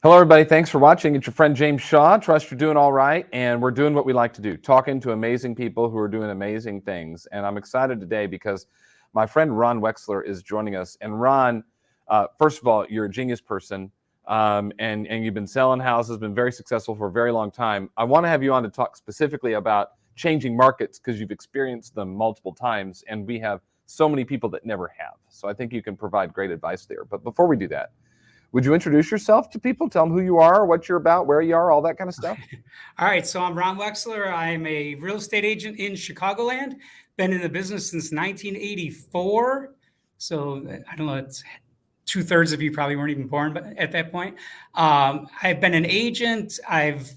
Hello, everybody. Thanks for watching. It's your friend James Shaw. Trust you're doing all right. And we're doing what we like to do, talking to amazing people who are doing amazing things. And I'm excited today because my friend Ron Wexler is joining us. And Ron, first of all, you're a genius person. And you've been selling houses, been very successful for a very long time. I want to have you on to talk specifically about changing markets because you've experienced them multiple times. And we have so many people that never have. So I think you can provide great advice there. But before we do that, would you introduce yourself to people? Tell them who you are, what you're about, where you are, all that kind of stuff. All right, so I'm Ron Wexler. I'm a real estate agent in Chicagoland. Been in the business since 1984. So I don't know, it's 2/3 of you probably weren't even born at that point. I've been an agent. I've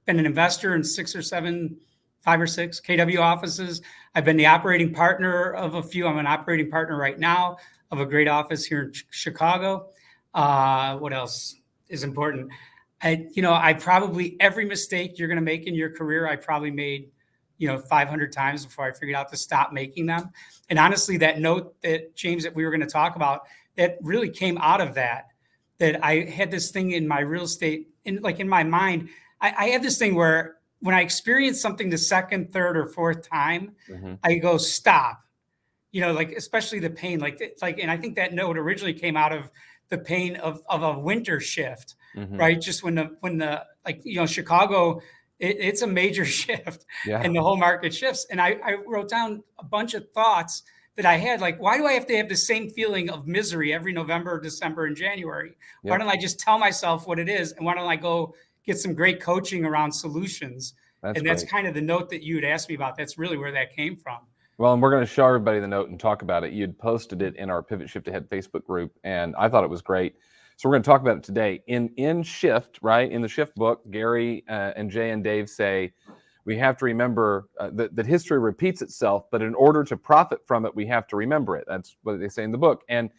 been an investor in 5 or 6 KW offices. I've been the operating partner of a few. I'm an operating partner right now of a great office here in Chicago. What else is important? I probably, every mistake you're going to make in your career, I probably made, 500 times before I figured out to stop making them. And honestly, that note that James, that we were going to talk about, that really came out of that I had this thing in my real estate, in my mind, I have this thing where when I experience something the second, third, or fourth time, I go, stop, especially the pain, and I think that note originally came out of the pain of a winter shift, right? Just when the Chicago, it's a major shift, and the whole market shifts. And I wrote down a bunch of thoughts that I had, like, why do I have to have the same feeling of misery every November, December, and January? Why don't I just tell myself what it is? And why don't I go get some great coaching around solutions? That's kind of the note that you had asked me about. That's really where that came from. Well, and we're going to show everybody the note and talk about it. You'd posted it in our Pivot Shift Ahead Facebook group, and I thought it was great. So we're going to talk about it today. In Shift, right, in the Shift book, Gary and Jay and Dave say we have to remember that history repeats itself, but in order to profit from it, we have to remember it. That's what they say in the book. And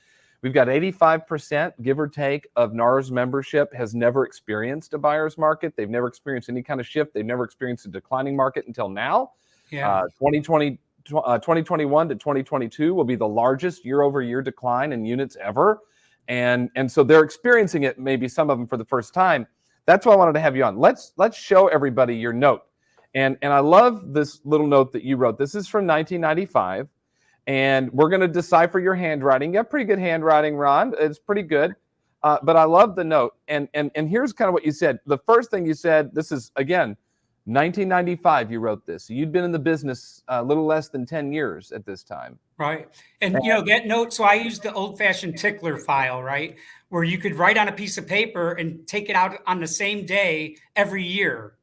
we've got 85%, give or take, of NAR's membership has never experienced a buyer's market. They've never experienced any kind of shift. They've never experienced a declining market until now. 2021 to 2022 will be the largest year-over-year decline in units ever. And so they're experiencing it, maybe some of them for the first time. That's why I wanted to have you on. Let's show everybody your note. And I love this little note that you wrote. This is from 1995. And we're going to decipher your handwriting. You have pretty good handwriting, Ron. It's pretty good. But I love the note. And here's kind of what you said. The first thing you said, this is, again, 1995, you wrote this. You'd been in the business a little less than 10 years at this time. Right. And, that note, so I used the old-fashioned tickler file, right, where you could write on a piece of paper and take it out on the same day every year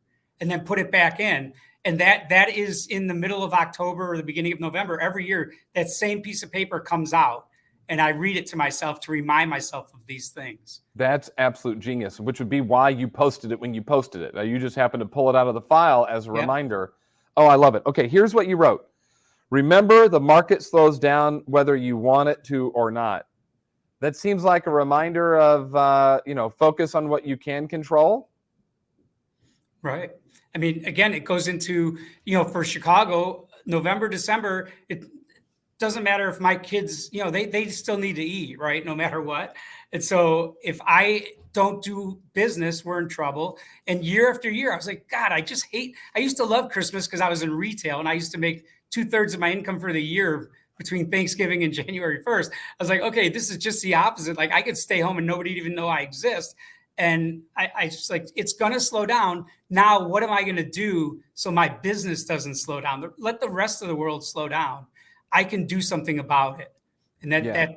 and then put it back in. And that is in the middle of October or the beginning of November. Every year, that same piece of paper comes out. And I read it to myself to remind myself of these things. That's absolute genius, which would be why you posted it when you posted it. You just happened to pull it out of the file as a reminder. Oh, I love it. Okay, here's what you wrote. Remember, the market slows down whether you want it to or not. That seems like a reminder of, focus on what you can control. Right. I mean, again, it goes into, for Chicago, November, December, it doesn't matter if my kids, they still need to eat, right? No matter what. And so if I don't do business, we're in trouble. And year after year, I was like, God, I used to love Christmas because I was in retail and I used to make 2/3 of my income for the year between Thanksgiving and January 1st. I was like, okay, this is just the opposite. Like, I could stay home and nobody even know I exist. And I just like, it's going to slow down. Now, what am I going to do so my business doesn't slow down? Let the rest of the world slow down. I can do something about it. And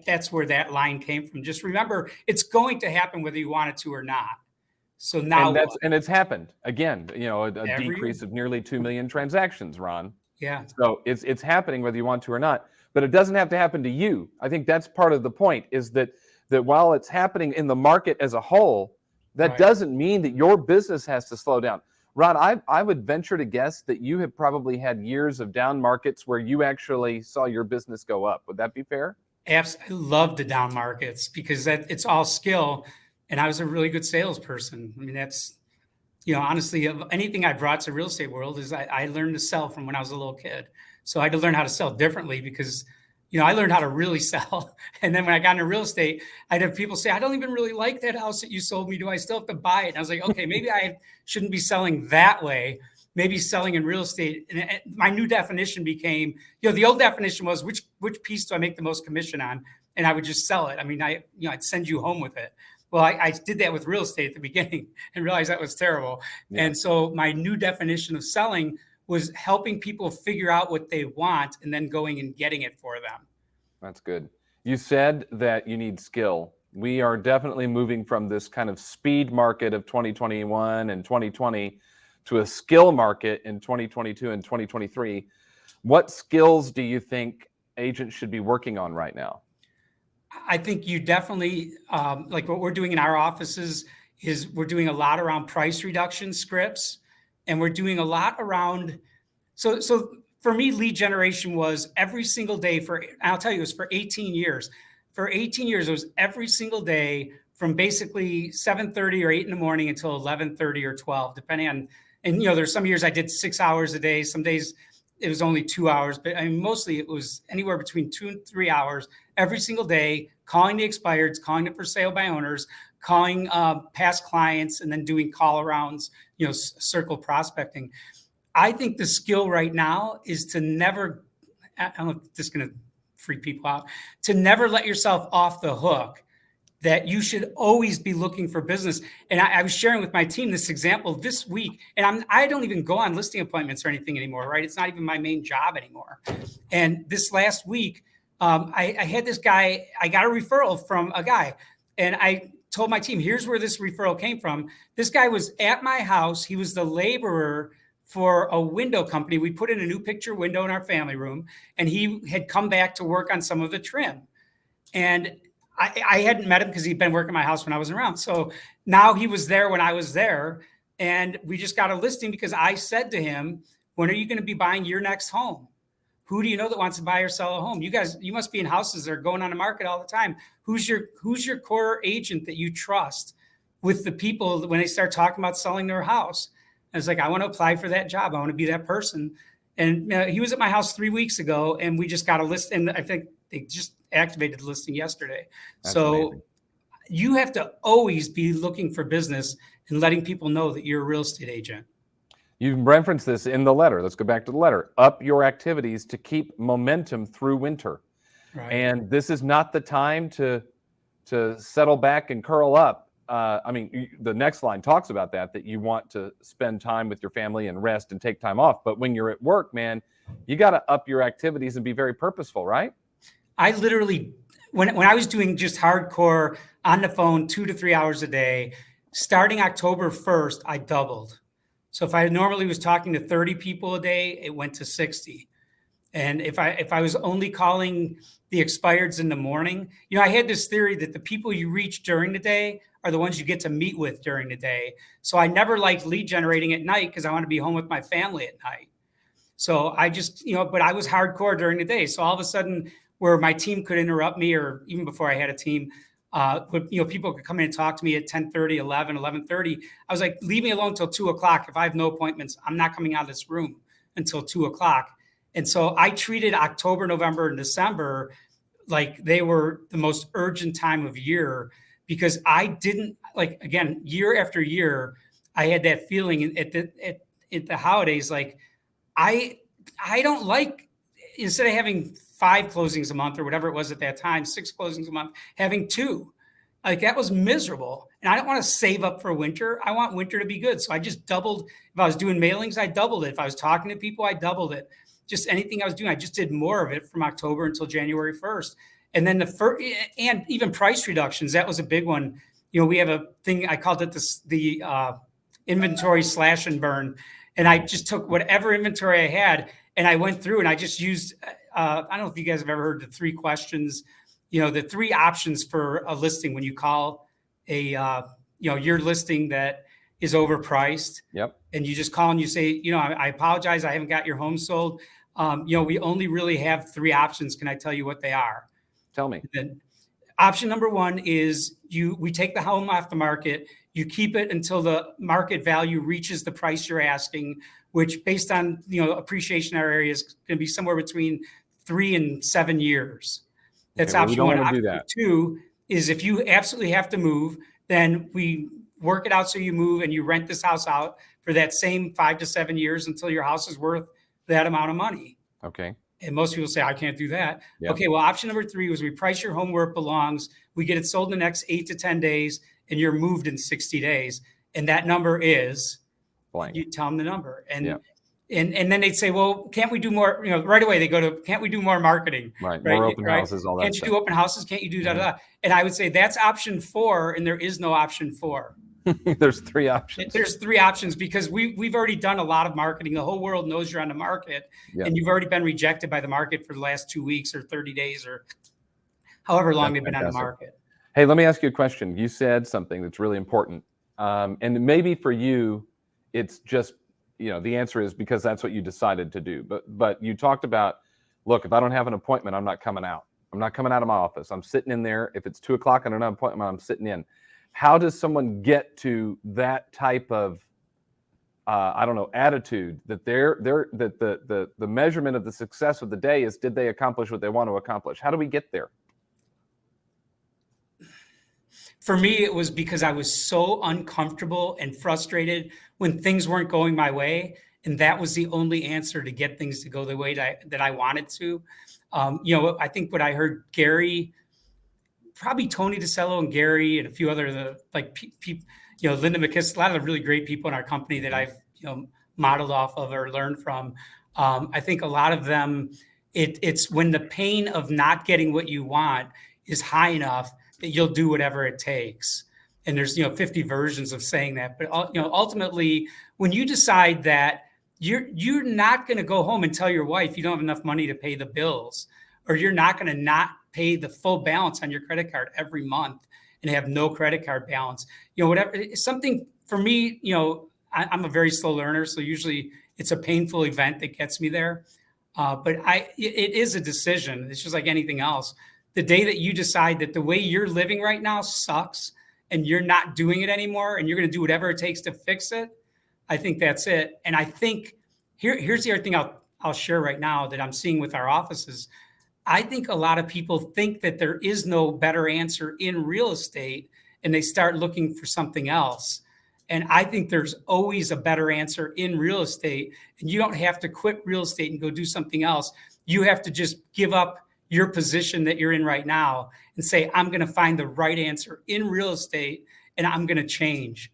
that's where that line came from. Just remember, it's going to happen whether you want it to or not. So now, and it's happened again, a decrease of nearly 2 million transactions, Ron. Yeah. So it's happening whether you want to or not, but it doesn't have to happen to you. I think that's part of the point, is that while it's happening in the market as a whole, that doesn't mean that your business has to slow down. Ron, I would venture to guess that you have probably had years of down markets where you actually saw your business go up. Would that be fair? Absolutely. I love the down markets because it's all skill. And I was a really good salesperson. I mean, that's, honestly, of anything I brought to real estate world is I learned to sell from when I was a little kid. So I had to learn how to sell differently because I learned how to really sell. And then when I got into real estate, I'd have people say, I don't even really like that house that you sold me. Do I still have to buy it? And I was like, okay, maybe I shouldn't be selling that way. Maybe selling in real estate. And my new definition became, the old definition was which piece do I make the most commission on? And I would just sell it. I mean, I'd send you home with it. Well, I did that with real estate at the beginning and realized that was terrible. Yeah. And so my new definition of selling was helping people figure out what they want and then going and getting it for them. That's good. You said that you need skill. We are definitely moving from this kind of speed market of 2021 and 2020 to a skill market in 2022 and 2023. What skills do you think agents should be working on right now? I think you definitely, like what we're doing in our offices is we're doing a lot around price reduction scripts, and we're doing a lot around, so for me, lead generation was every single day I'll tell you, it was for 18 years. For 18 years, it was every single day from basically 7:30 or 8 in the morning until 11:30 or 12, depending on, and there's some years I did 6 hours a day. Some days it was only 2 hours, but I mean, mostly it was anywhere between 2 and 3 hours every single day, calling the expireds, calling the for sale by owners, calling past clients, and then doing call arounds, circle prospecting. I think the skill right now is to never, I don't know if this is going to freak people out, to never let yourself off the hook, that you should always be looking for business. And I was sharing with my team this example this week, and I don't even go on listing appointments or anything anymore, right? It's not even my main job anymore. And this last week, I had this guy, I got a referral from a guy, and I told my team, here's where this referral came from. This guy was at my house. He was the laborer for a window company. We put in a new picture window in our family room, and he had come back to work on some of the trim. And I hadn't met him because he'd been working at my house when I wasn't around. So now he was there when I was there, and we just got a listing because I said to him, when are you going to be buying your next home? Who do you know that wants to buy or sell a home? You guys, you must be in houses that are going on the market all the time. Who's your core agent that you trust with the people when they start talking about selling their house? I was like, I want to apply for that job. I want to be that person. And he was at my house 3 weeks ago, and we just got a list. And I think they just activated the listing yesterday. That's amazing. You have to always be looking for business and letting people know that you're a real estate agent. You referenced this in the letter. Let's go back to the letter. Up your activities to keep momentum through winter. Right. And this is not the time to settle back and curl up. I mean, the next line talks about that you want to spend time with your family and rest and take time off. But when you're at work, man, you got to up your activities and be very purposeful, right? I literally, when I was doing just hardcore on the phone 2 to 3 hours a day, starting October 1st, I doubled. So if I normally was talking to 30 people a day, it went to 60. And if I was only calling the expireds in the morning, I had this theory that the people you reach during the day are the ones you get to meet with during the day. So I never liked lead generating at night because I want to be home with my family at night. So I just, but I was hardcore during the day. So all of a sudden, where my team could interrupt me, or even before I had a team, people could come in and talk to me at 10:30, 11, 11:30. I was like, leave me alone till 2 o'clock. If I have no appointments, I'm not coming out of this room until 2 o'clock. And so I treated October, November, and December like they were the most urgent time of year, because I didn't, again, year after year, I had that feeling at the holidays, like I don't like, instead of having 5 closings a month or whatever it was at that time, 6 closings a month, having 2, like that was miserable. And I don't want to save up for winter. I want winter to be good. So I just doubled. If I was doing mailings, I doubled it. If I was talking to people, I doubled it. Just anything I was doing, I just did more of it from October until January 1st. And then and even price reductions, that was a big one. We have a thing, I called it the inventory slash and burn. And I just took whatever inventory I had, and I went through and I just used, I don't know if you guys have ever heard the 3 questions, the 3 options for a listing when you call your listing that is overpriced. Yep. And you just call and you say, I apologize, I haven't got your home sold. We only really have 3 options. Can I tell you what they are? Tell me. Then option number 1 is we take the home off the market. You keep it until the market value reaches the price you're asking, which based on, appreciation in our area is going to be somewhere between 3 and 7 years. That's Okay, well, we option don't one. want to do Option that. two is if you absolutely have to move, then we work it out so you move and you rent this house out for that same 5 to 7 years until your house is worth that amount of money. Okay. And most people say, I can't do that. Yeah. Okay, well, option number 3 was we price your home where it belongs. We get it sold in the next 8 to 10 days, and you're moved in 60 days. And that number is Blank. You tell them the number. And Yeah. and then they'd say, well, can't we do more? Right away they go to, can't we do more marketing? Right. More open Right? houses, all that Can't you stuff. do open houses? Can't you do da da da? And I would say that's option 4, and there is no option 4. There's 3 options. There's 3 options because we've already done a lot of marketing. The whole world knows you're on the market, and you've already been rejected by the market for the last 2 weeks or 30 days or however long they've been on the market. Hey, let me ask you a question. You said something that's really important, and maybe for you, it's just the answer is because that's what you decided to do. But you talked about, look, if I don't have an appointment, I'm not coming out. I'm not coming out of my office. I'm sitting in there. If it's 2 o'clock and an appointment, I'm sitting in. How does someone get to that type of attitude that the measurement of the success of the day is, did they accomplish what they want to accomplish? How do we get there? For me, it was because I was so uncomfortable and frustrated when things weren't going my way. And that was the only answer to get things to go the way that I wanted to. I think what I heard Gary, probably Tony DeCello and Gary and a few other people, Linda McKiss, a lot of the really great people in our company that I've modeled off of or learned from. I think a lot of them, it's when the pain of not getting what you want is high enough that you'll do whatever it takes. And there's 50 versions of saying that, but ultimately, when you decide that you're not going to go home and tell your wife you don't have enough money to pay the bills, or you're not going to not pay the full balance on your credit card every month and have no credit card balance, whatever, something for me, I'm a very slow learner. So usually it's a painful event that gets me there. But it is a decision. It's just like anything else. The day that you decide that the way you're living right now sucks and you're not doing it anymore and you're going to do whatever it takes to fix it, I think that's it. And I think here's the other thing I'll share right now that I'm seeing with our offices. I think a lot of people think that there is no better answer in real estate and they start looking for something else. And I think there's always a better answer in real estate, and you don't have to quit real estate and go do something else. You have to just give up your position that you're in right now and say, I'm going to find the right answer in real estate and I'm going to change.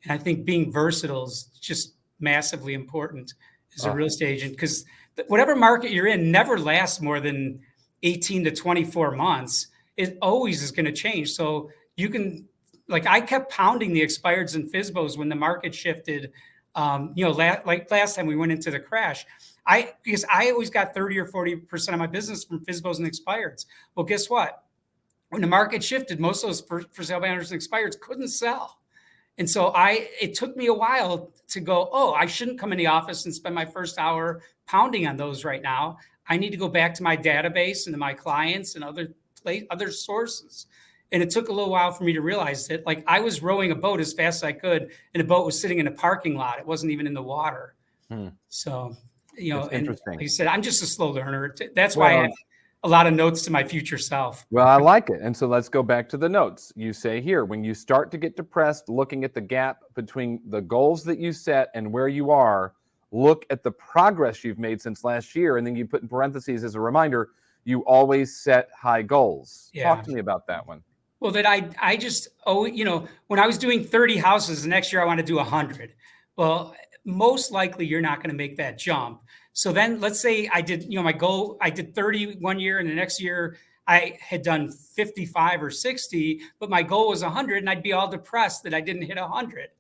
And I think being versatile is just massively important as a real estate agent, because whatever market you're in never lasts more than 18 to 24 months. It always is going to change. So you can, I kept pounding the expireds and FSBOs when the market shifted. Last time we went into the crash, because I always got 30 or 40% of my business from FSBOs and expireds. Well, guess what? When the market shifted, most of those for sale by owners and expireds couldn't sell. And so it took me a while to go, I shouldn't come in the office and spend my first hour pounding on those right now. I need to go back to my database and to my clients and other sources. And it took a little while for me to realize that, I was rowing a boat as fast as I could, and the boat was sitting in a parking lot. It wasn't even in the water. So, It's interesting. Like you said, I'm just a slow learner. That's why I have a lot of notes to my future self. Well, I like it. And so let's go back to the notes. You say here, when you start to get depressed, looking at the gap between the goals that you set and where you are, look at the progress you've made since last year. And then you put in parentheses as a reminder, you always set high goals. Yeah. Talk to me about that one. Well, that I just, when I was doing 30 houses, the next year I want to do 100. Well, most likely you're not going to make that jump. So then let's say I did, my goal, I did 30 one year, and the next year I had done 55 or 60, but my goal was 100, and I'd be all depressed that I didn't hit 100.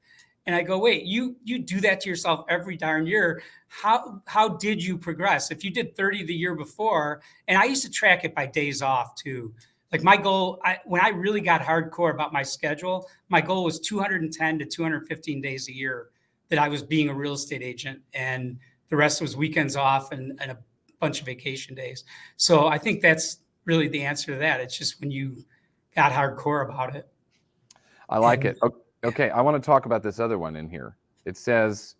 And I go, wait, you do that to yourself every darn year. How did you progress? If you did 30 the year before, and I used to track it by days off too. Like my goal, when I really got hardcore about my schedule, my goal was 210 to 215 days a year that I was being a real estate agent. And the rest was weekends off and a bunch of vacation days. So I think that's really the answer to that. It's just when you got hardcore about it. I like it. Okay, I want to talk about this other one in here. It says,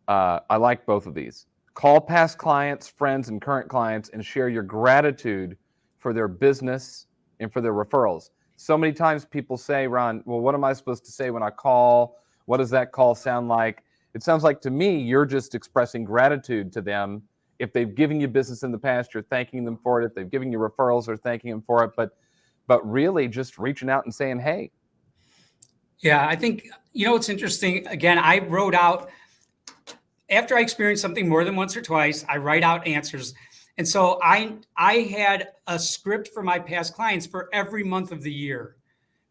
I like both of these. Call past clients, friends, and current clients and share your gratitude for their business and for their referrals. So many times people say, Ron, well, what am I supposed to say when I call? What does that call sound like? It sounds like to me, you're just expressing gratitude to them. If they've given you business in the past, you're thanking them for it. If they've given you referrals, you're thanking them for it. But really just reaching out and saying, hey. Yeah, I think, it's interesting. Again, I wrote out, after I experienced something more than once or twice, I write out answers. And so I had a script for my past clients for every month of the year.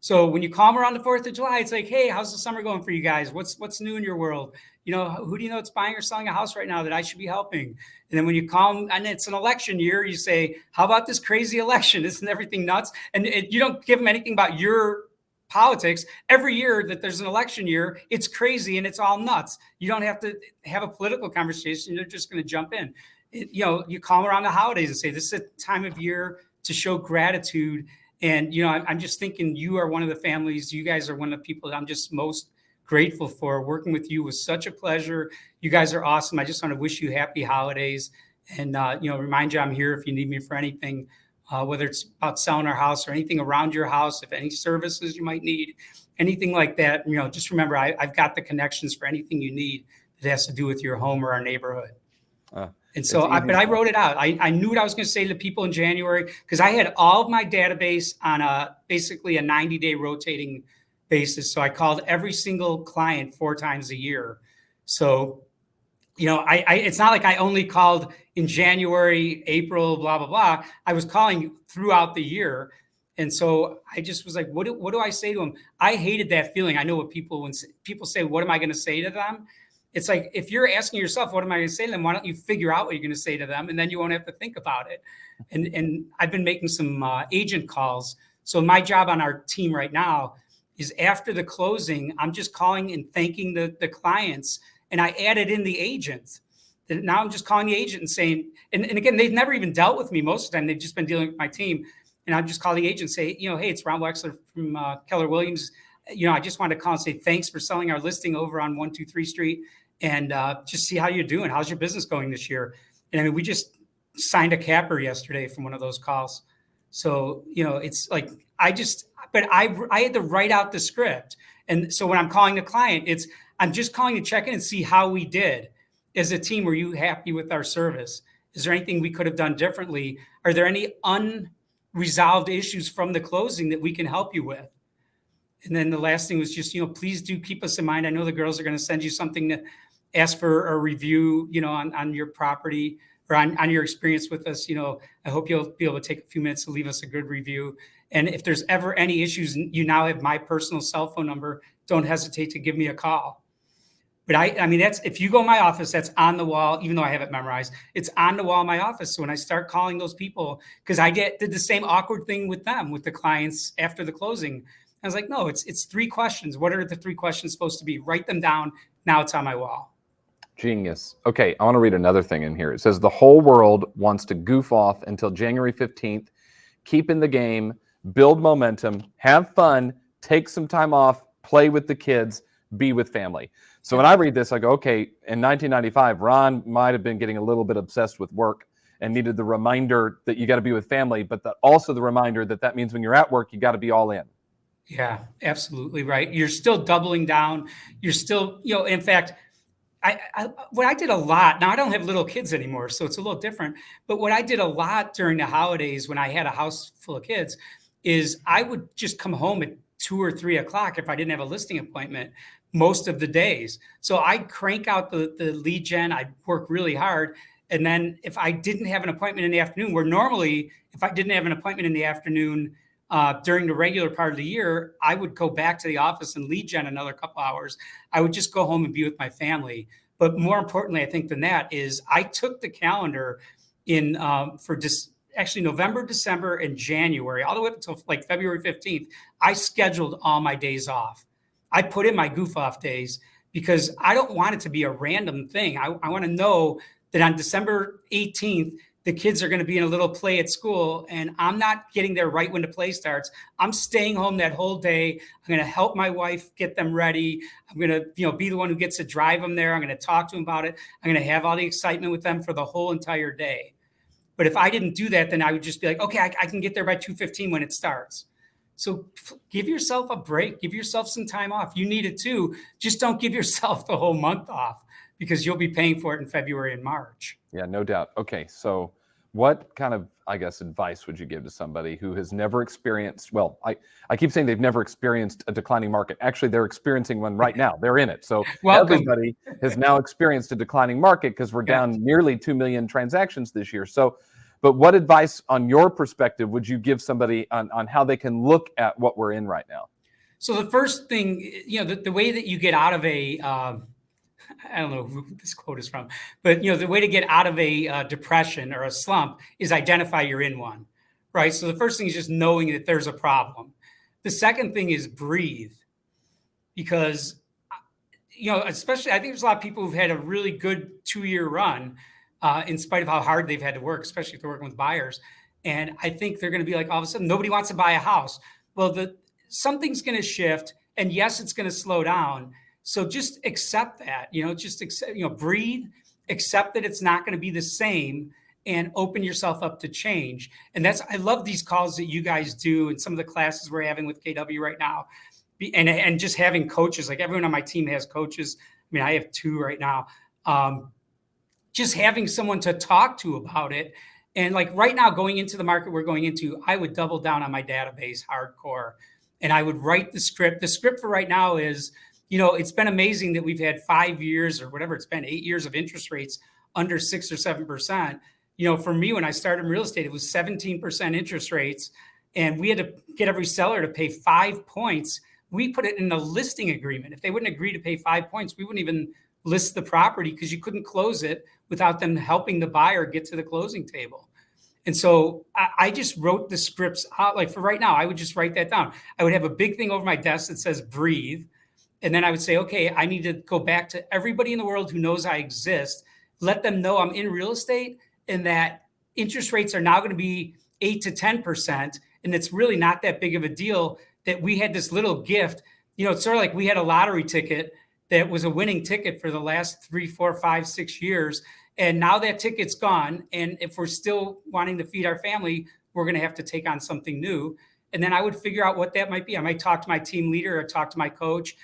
So when you call them around the 4th of July, it's like, hey, how's the summer going for you guys? What's new in your world? Who do you know that's buying or selling a house right now that I should be helping? And then when you call them, and it's an election year, you say, how about this crazy election? Isn't everything nuts? And you don't give them anything about your politics. Every year that there's an election year, it's crazy and it's all nuts. You don't have to have a political conversation. They're just going to jump in. You call them around the holidays and say, this is a time of year to show gratitude. And, I'm just thinking you are one of the families, you guys are one of the people that I'm just most grateful for. Working with you was such a pleasure. You guys are awesome. I just want to wish you happy holidays and, remind you I'm here if you need me for anything, whether it's about selling our house or anything around your house, if any services you might need, anything like that. Just remember, I've got the connections for anything you need that has to do with your home or our neighborhood. And so, but I wrote it out. I knew what I was going to say to the people in January because I had all of my database on basically a 90-day rotating basis. So I called every single client 4 times a year. So, it's not like I only called in January, April, blah, blah, blah. I was calling throughout the year. And so I just was like, what do I say to them? I hated that feeling. I know what when people say, what am I going to say to them? It's like, if you're asking yourself, what am I going to say to them? Why don't you figure out what you're going to say to them? And then you won't have to think about it. And I've been making some agent calls. So my job on our team right now is after the closing, I'm just calling and thanking the clients. And I added in the agent. And now I'm just calling the agent and saying, and again, they've never even dealt with me most of the time. They've just been dealing with my team. And I just call the agent and say, hey, it's Ron Wexler from Keller Williams. I just wanted to call and say thanks for selling our listing over on 123 Street. And just see how you're doing. How's your business going this year? And we just signed a capper yesterday from one of those calls. So, it's like, I had to write out the script. And so when I'm calling the client, I'm just calling to check in and see how we did as a team. Were you happy with our service? Is there anything we could have done differently? Are there any unresolved issues from the closing that we can help you with? And then the last thing was just, please do keep us in mind. I know the girls are going to send you something to ask for a review, on your property or on your experience with us. I hope you'll be able to take a few minutes to leave us a good review. And if there's ever any issues, you now have my personal cell phone number. Don't hesitate to give me a call. But that's, if you go in my office, that's on the wall, even though I have it memorized, it's on the wall in my office. So when I start calling those people, because I did the same awkward thing with them, with the clients after the closing, I was like, no, it's 3 questions. What are the 3 questions supposed to be? Write them down. Now it's on my wall. Genius. Okay, I want to read another thing in here. It says the whole world wants to goof off until January 15th, keep in the game, build momentum, have fun, take some time off, play with the kids, be with family. So when I read this, I go, okay, in 1995, Ron might have been getting a little bit obsessed with work and needed the reminder that you got to be with family, but also the reminder that means when you're at work, you got to be all in. Yeah, absolutely right. You're still doubling down. You're still, in fact, what I did a lot, now I don't have little kids anymore, so it's a little different, but what I did a lot during the holidays when I had a house full of kids is I would just come home at 2 or 3 o'clock if I didn't have a listing appointment most of the days. So I'd crank out the lead gen, I'd work really hard. And then if I didn't have an appointment in the afternoon, where normally if I didn't have an appointment in the afternoon, during the regular part of the year, I would go back to the office and lead gen another couple hours. I would just go home and be with my family. But more importantly, I think than that is I took the calendar in for actually November, December, and January, all the way up until like February 15th. I scheduled all my days off. I put in my goof off days because I don't want it to be a random thing. I want to know that on December 18th, the kids are going to be in a little play at school and I'm not getting there right when the play starts. I'm staying home that whole day. I'm going to help my wife get them ready. I'm going to, be the one who gets to drive them there. I'm going to talk to them about it. I'm going to have all the excitement with them for the whole entire day. But if I didn't do that, then I would just be like, okay, I can get there by 2:15 when it starts. So give yourself a break. Give yourself some time off. You need it too. Just don't give yourself the whole month off because you'll be paying for it in February and March. Yeah, no doubt. Okay, so what kind of, I guess, advice would you give to somebody who has never experienced, well, I keep saying they've never experienced a declining market. Actually, they're experiencing one right now. They're in it. So Welcome. everybody has now experienced a declining market because we're down nearly 2 million transactions this year. So, but what advice on your perspective would you give somebody on how they can look at what we're in right now? So the first thing, the way that you get out of a, I don't know who this quote is from, but the way to get out of a depression or a slump is identify you're in one, right? So the first thing is just knowing that there's a problem. The second thing is breathe, because especially I think there's a lot of people who've had a really good 2-year run, in spite of how hard they've had to work, especially if they're working with buyers. And I think they're going to be like, all of a sudden, nobody wants to buy a house. Well, something's going to shift, and yes, it's going to slow down. So just accept that, just accept, breathe, accept that it's not going to be the same, and open yourself up to change. And I love these calls that you guys do and some of the classes we're having with KW right now. And just having coaches, like everyone on my team has coaches. I mean, I have 2 right now. Just having someone to talk to about it. And like right now, going into the market we're going into, I would double down on my database hardcore. And I would write the script. The script for right now is, it's been amazing that we've had 5 years or whatever it's been, 8 years of interest rates under 6 or 7%. For me, when I started in real estate, it was 17% interest rates. And we had to get every seller to pay 5 points. We put it in a listing agreement. If they wouldn't agree to pay 5 points, we wouldn't even list the property because you couldn't close it without them helping the buyer get to the closing table. And so I just wrote the scripts out. Like for right now, I would just write that down. I would have a big thing over my desk that says breathe. And then I would say, okay, I need to go back to everybody in the world who knows I exist, let them know I'm in real estate and that interest rates are now going to be 8 to 10%. And it's really not that big of a deal that we had this little gift. It's sort of like we had a lottery ticket that was a winning ticket for the last 3, 4, 5, 6 years. And now that ticket's gone. And if we're still wanting to feed our family, we're going to have to take on something new. And then I would figure out what that might be. I might talk to my team leader or talk to my coach,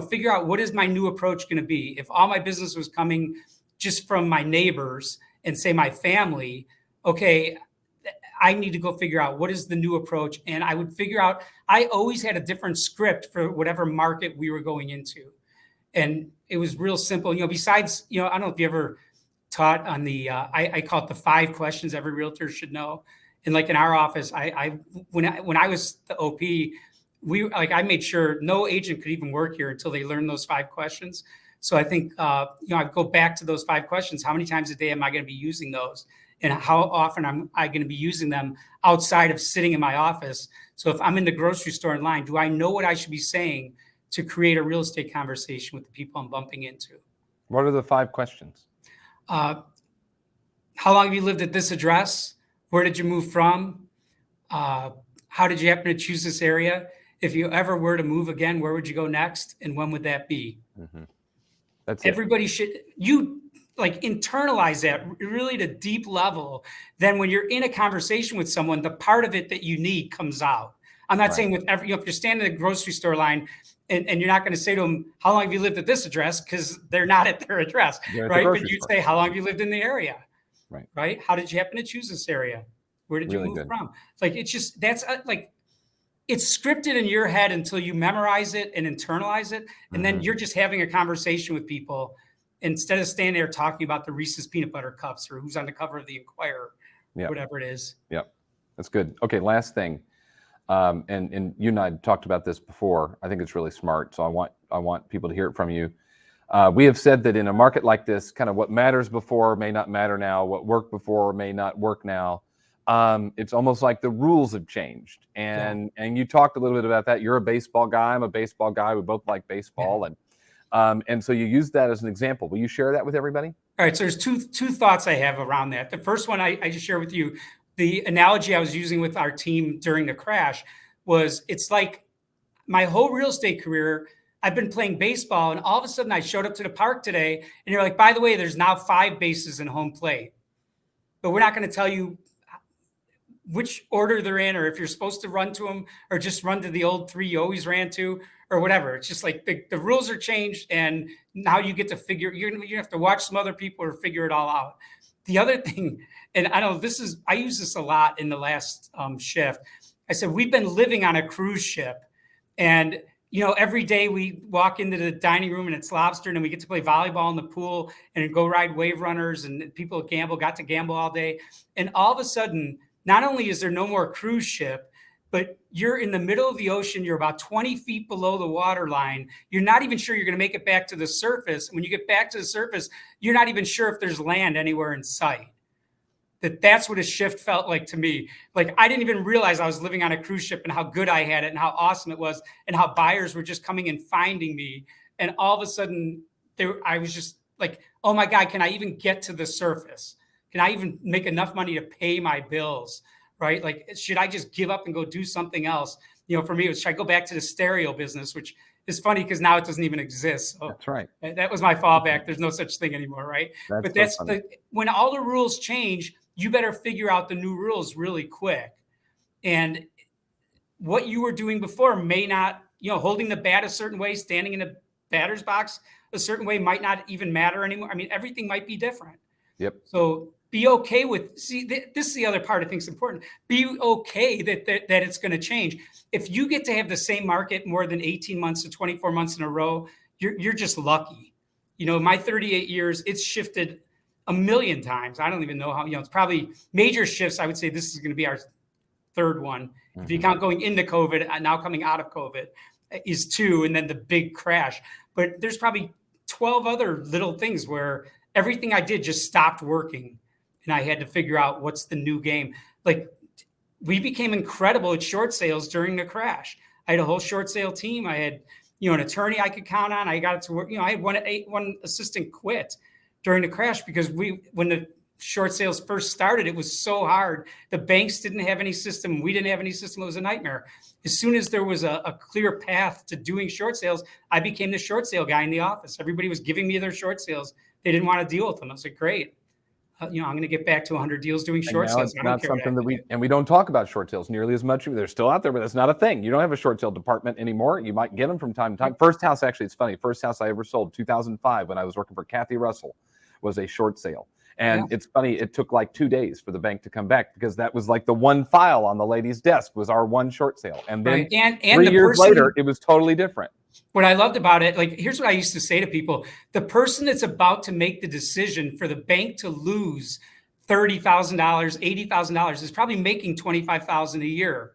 figure out what is my new approach going to be. If all my business was coming just from my neighbors and say my family, okay, I need to go figure out what is the new approach. And I would figure out, I always had a different script for whatever market we were going into. And it was real simple, besides, I don't know if you ever taught on the, I call it the 5 questions every realtor should know. And like in our office, when I was the OP, I made sure no agent could even work here until they learned those 5 questions. So I think, I go back to those 5 questions. How many times a day am I going to be using those? And how often am I going to be using them outside of sitting in my office? So if I'm in the grocery store in line, do I know what I should be saying to create a real estate conversation with the people I'm bumping into? What are the 5 questions? How long have you lived at this address? Where did you move from? How did you happen to choose this area? If you ever were to move again, where would you go next? And when would that be? Mm-hmm. That's Everybody should, internalize that really at a deep level. Then when you're in a conversation with someone, the part of it that you need comes out. I'm not saying with every, if you're standing in the grocery store line and you're not going to say to them, how long have you lived at this address? Because they're not at their address, right? But you'd say, how long have you lived in the area? Right? How did you happen to choose this area? Where did you move from? It's just, it's scripted in your head until you memorize it and internalize it. And then you're just having a conversation with people instead of standing there talking about the Reese's peanut butter cups or who's on the cover of the Inquirer, whatever it is. Yep. That's good. Okay. Last thing. And you and I talked about this before. I think it's really smart. So I want people to hear it from you. We have said that in a market like this, kind of what matters before may not matter now, what worked before may not work now. It's almost like the rules have changed. And you talked a little bit about that. You're a baseball guy. I'm a baseball guy. We both like baseball. And so you use that as an example. Will you share that with everybody? All right, so there's two thoughts I have around that. The first one I just share with you, the analogy I was using with our team during the crash was, it's like my whole real estate career, I've been playing baseball, and all of a sudden I showed up to the park today, and you're like, by the way, there's now 5 bases in home plate, but we're not going to tell you which order they're in, or if you're supposed to run to them, or just run to the old 3 you always ran to, or whatever. It's just like the rules are changed, and now you get to figure. You have to watch some other people or figure it all out. The other thing, and I know I use this a lot in the last shift. I said we've been living on a cruise ship, and every day we walk into the dining room and it's lobster, and we get to play volleyball in the pool and go ride wave runners, and people got to gamble all day, and all of a sudden, not only is there no more cruise ship, but you're in the middle of the ocean. You're about 20 feet below the water line. You're not even sure you're going to make it back to the surface. When you get back to the surface, you're not even sure if there's land anywhere in sight. That's what a shift felt like to me. Like, I didn't even realize I was living on a cruise ship, and how good I had it, and how awesome it was, and how buyers were just coming and finding me. And all of a sudden I was just like, oh my God, can I even get to the surface? Can I even make enough money to pay my bills, right? Like, should I just give up and go do something else? For me, should I go back to the stereo business, which is funny because now it doesn't even exist. So that's right. That was my fallback. There's no such thing anymore, right? But when all the rules change, you better figure out the new rules really quick. And what you were doing before may not, holding the bat a certain way, standing in a batter's box a certain way might not even matter anymore. I mean, everything might be different. Yep. So be okay with, this is the other part I think is important. Be okay that it's going to change. If you get to have the same market more than 18 months to 24 months in a row, you're just lucky. My 38 years, it's shifted a million times. I don't even know how, it's probably major shifts. I would say this is going to be our 3rd one. Mm-hmm. If you count going into COVID, now coming out of COVID is 2, and then the big crash. But there's probably 12 other little things where everything I did just stopped working, and I had to figure out what's the new game. Like, we became incredible at short sales during the crash. I had a whole short sale team. I had, an attorney I could count on. I got it to work. I had one assistant quit during the crash because when the short sales first started, it was so hard. The banks didn't have any system. We didn't have any system. It was a nightmare. As soon as there was a clear path to doing short sales, I became the short sale guy in the office. Everybody was giving me their short sales. They didn't want to deal with them. I was like, great. I'm going to get back to 100 deals doing short sales. It's not something that we don't talk about short sales nearly as much. They're still out there, but that's not a thing. You don't have a short sale department anymore. You might get them from time to time. First house, actually, it's funny. First house I ever sold, 2005, when I was working for Kathy Russell, was a short sale. And It's funny, it took like 2 days for the bank to come back, because that was like the one file on the lady's desk was our one short sale. And then and 3 years later, it was totally different. What I loved about it, like, here's what I used to say to people. The person that's about to make the decision for the bank to lose $30,000, $80,000 is probably making $25,000 a year.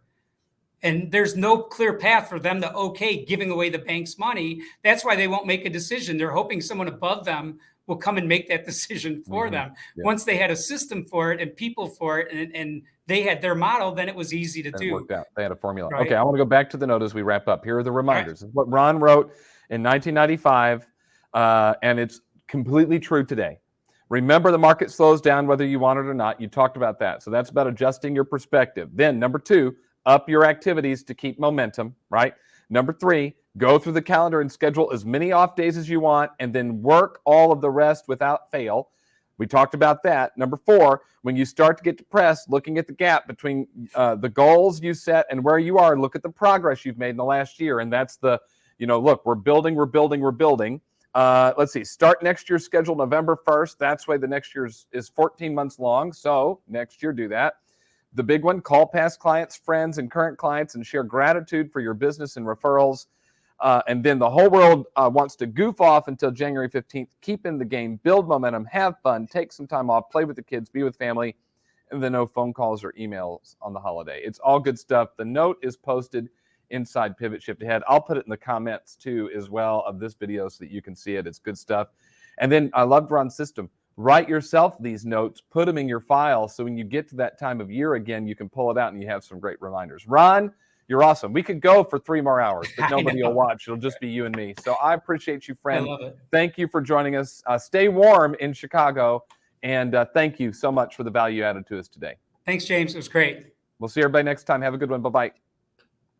And there's no clear path for them to giving away the bank's money. That's why they won't make a decision. They're hoping someone above them will come and make that decision for them. Yeah. Once they had a system for it and people for it, and they had their model, then it was easy to do. It worked out. They had a formula. Right. Okay, I want to go back to the note as we wrap up. Here are the reminders. Right. What Ron wrote in 1995, and it's completely true today. Remember, the market slows down whether you want it or not. You talked about that. So that's about adjusting your perspective. Then number 2, up your activities to keep momentum, right? Number 3, go through the calendar and schedule as many off days as you want, and then work all of the rest without fail. We talked about that. Number 4, when you start to get depressed, looking at the gap between the goals you set and where you are, look at the progress you've made in the last year. And that's the, look, we're building. Let's see, start next year's schedule November 1st. That's why the next year's is 14 months long. So next year, do that. The big one, call past clients, friends, and current clients and share gratitude for your business and referrals. And then the whole world wants to goof off until January 15th. Keep in the game, build momentum, have fun, take some time off, play with the kids, be with family, and then no phone calls or emails on the holiday. It's all good stuff. The note is posted inside Pivot Shift Ahead. I'll put it in the comments too as well of this video so that you can see it. It's good stuff. And then I loved Ron's system. Write yourself these notes, put them in your file, so when you get to that time of year again, you can pull it out and you have some great reminders. Ron, You're awesome. We could go for 3 more hours, but I nobody know. will watch. It'll just be you and me. So I appreciate you, I friend. love it. Thank you for joining us. Stay warm in Chicago. And thank you so much for the value added to us today. Thanks, James. It was great. We'll see everybody next time. Have a good one. Bye-bye.